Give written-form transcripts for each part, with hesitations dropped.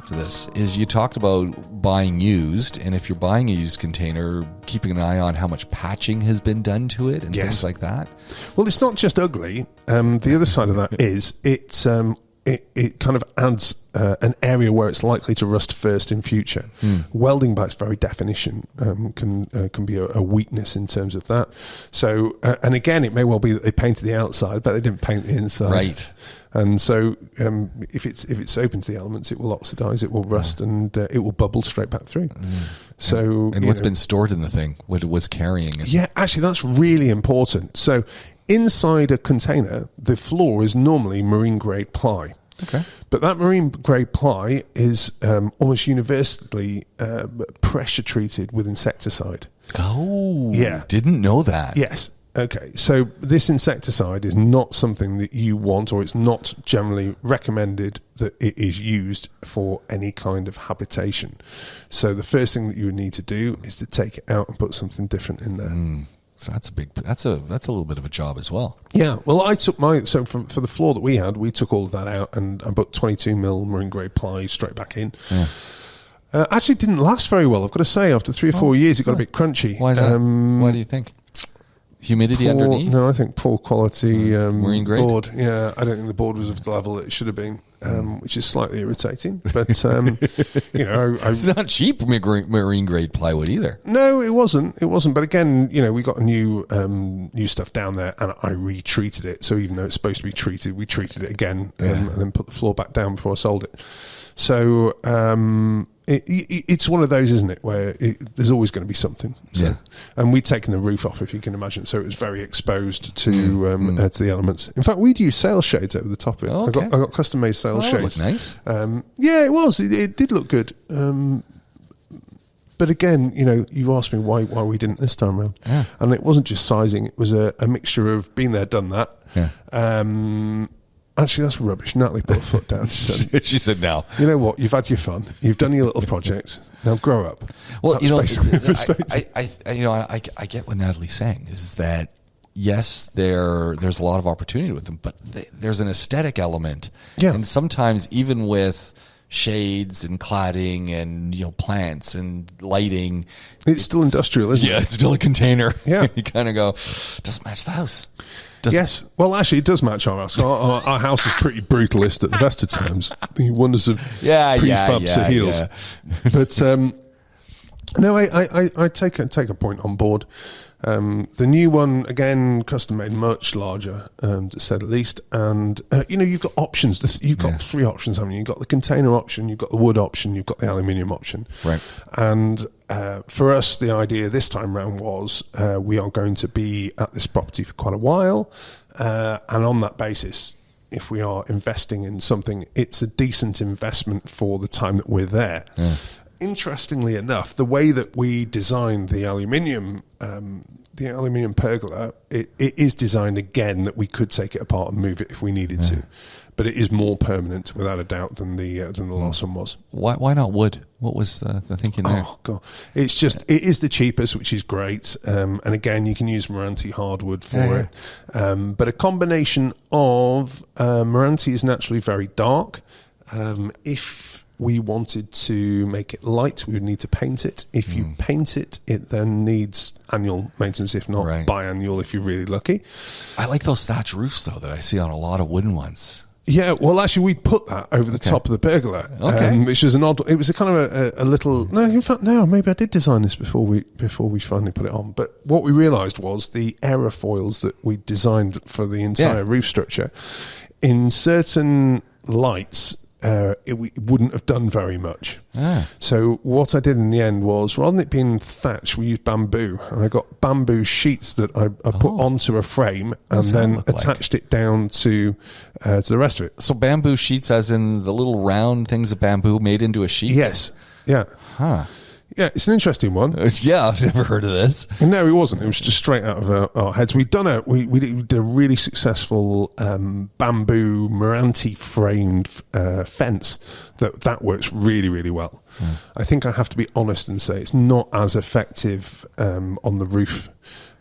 back to this, is you talked about buying used, and if you're buying a used container, keeping an eye on how much patching has been done to it and things like that. Well, it's not just ugly. The other side of that is it kind of adds an area where it's likely to rust first in future. Welding, by its very definition, can be a weakness in terms of that. So, and again, it may well be that they painted the outside, but they didn't paint the inside. Right. And so, if it's open to the elements, it will oxidize, it will rust, and it will bubble straight back through. So, and what's been stored in the thing? What it was carrying? Yeah, actually, that's really important. So, inside a container, the floor is normally marine grade ply. Okay. But that marine grade ply is almost universally pressure treated with insecticide. Oh, yeah. Didn't know that. Yes. Okay. So this insecticide is not something that you want, or it's not generally recommended that it is used for any kind of habitation. So the first thing that you would need to do is to take it out and put something different in there. So that's a little bit of a job as well. Yeah, well, I took for the floor that we had, we took all of that out and I put 22mm marine grade ply straight back in. Yeah. Actually, didn't last very well. I've got to say, after 3 or 4 years, it got a bit crunchy. Why is that? Why do you think? Humidity underneath? No, I think poor quality marine grade board. Yeah, I don't think the board was of the level that it should have been, which is slightly irritating. But it's not cheap marine grade plywood either. No, it wasn't. It wasn't. But again, we got a new stuff down there, and I retreated it. So even though it's supposed to be treated, we treated it again, and then put the floor back down before I sold it. So it's one of those, isn't it, where there's always going to be something. So, yeah. And we'd taken the roof off, if you can imagine, so it was very exposed to the elements. In fact, we'd use sail shades over the top of it. Okay. I got custom made sail shades. That looked nice. Yeah, it was. It did look good. But again, you asked me why we didn't this time around. Yeah. And it wasn't just sizing; it was a mixture of been there, done that. Yeah. Actually, that's rubbish. Natalie put her foot down. She said, "No. You know what? You've had your fun. You've done your little project. Now grow up." Well, That's I get what Natalie's saying is that yes, there's a lot of opportunity with them, but there's an aesthetic element. Yeah. And sometimes even with shades and cladding and plants and lighting, it's still industrial, isn't it? Yeah, it's still a container. Yeah. You kind of go, doesn't match the house. Yes. Well, actually, it does match our house. Our house is pretty brutalist at the best of times. The wonders of prefab to heels. Yeah. But no, I take a point on board. The new one, again, custom made, much larger, to say the least. And, you've got options. You've got 3 options, haven't you? You've got the container option, you've got the wood option, you've got the aluminium option. Right. And for us, the idea this time round was we are going to be at this property for quite a while. And on that basis, if we are investing in something, it's a decent investment for the time that we're there. Yeah. Interestingly enough, the way that we designed the aluminium pergola, it is designed again that we could take it apart and move it if we needed to, but it is more permanent without a doubt than the last one was. Why not wood? What was the thinking there? Oh God, it is the cheapest, which is great, and again you can use Meranti hardwood for it, but a combination of Meranti is naturally very dark. If we wanted to make it light, we would need to paint it. If you paint it, it then needs annual maintenance, if not biannual if you're really lucky. I like those thatch roofs, though, that I see on a lot of wooden ones. Yeah, well, actually, we put that over the top of the pergola, which was an odd. It was a kind of a little. No, in fact, no. Maybe I did design this before we finally put it on. But what we realised was the aerofoils that we designed for the entire roof structure, in certain lights, it wouldn't have done very much. So what I did in the end was, rather than it being thatch, we used bamboo. And I got bamboo sheets that I put onto a frame and then attached it down to the rest of it. So bamboo sheets as in the little round things of bamboo made into a sheet? Yes. Yeah. Huh. Yeah, it's an interesting one. Yeah, I've never heard of this. No, it wasn't. It was just straight out of our heads. We did a really successful bamboo Meranti framed fence that works really, really well. I think I have to be honest and say it's not as effective on the roof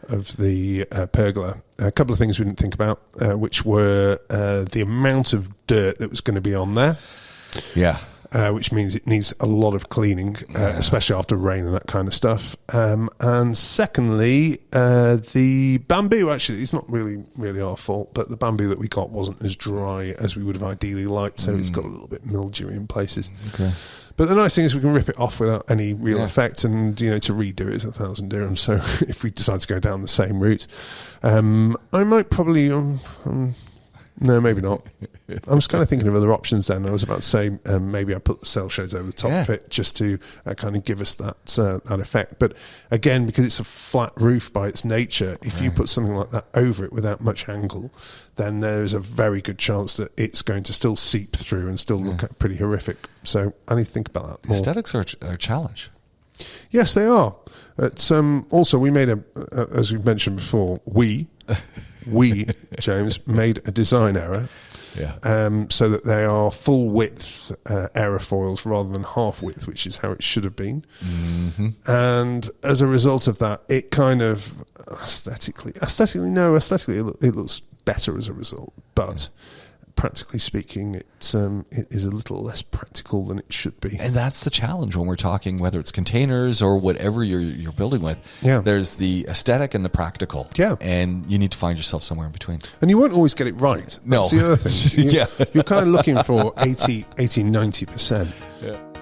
of the pergola. A couple of things we didn't think about, which were the amount of dirt that was going to be on there. Yeah. which means it needs a lot of cleaning, especially after rain and that kind of stuff. And secondly, the bamboo, actually, it's not really our fault, but the bamboo that we got wasn't as dry as we would have ideally liked, so it's got a little bit mildewy in places. Okay. But the nice thing is we can rip it off without any real effect, and to redo it is 1,000 dirhams. So if we decide to go down the same route, I might probably no, maybe not. I was kind of thinking of other options then. I was about to say maybe I put the cell shades over the top of it just to kind of give us that effect. But again, because it's a flat roof by its nature, if you put something like that over it without much angle, then there's a very good chance that it's going to still seep through and still look pretty horrific. So I need to think about that more. Aesthetics are a challenge. Yes, they are. Also, we made as we mentioned before, we, James, made a design error. So that they are full width aerofoils rather than half width, which is how it should have been. And as a result of that, it kind of aesthetically it looks better as a result, but practically speaking, it is a little less practical than it should be. And that's the challenge when we're talking, whether it's containers or whatever you're building with. There's the aesthetic and the practical. And you need to find yourself somewhere in between. And you won't always get it right. No. That's the other thing. You're kind of looking for 80, 90%.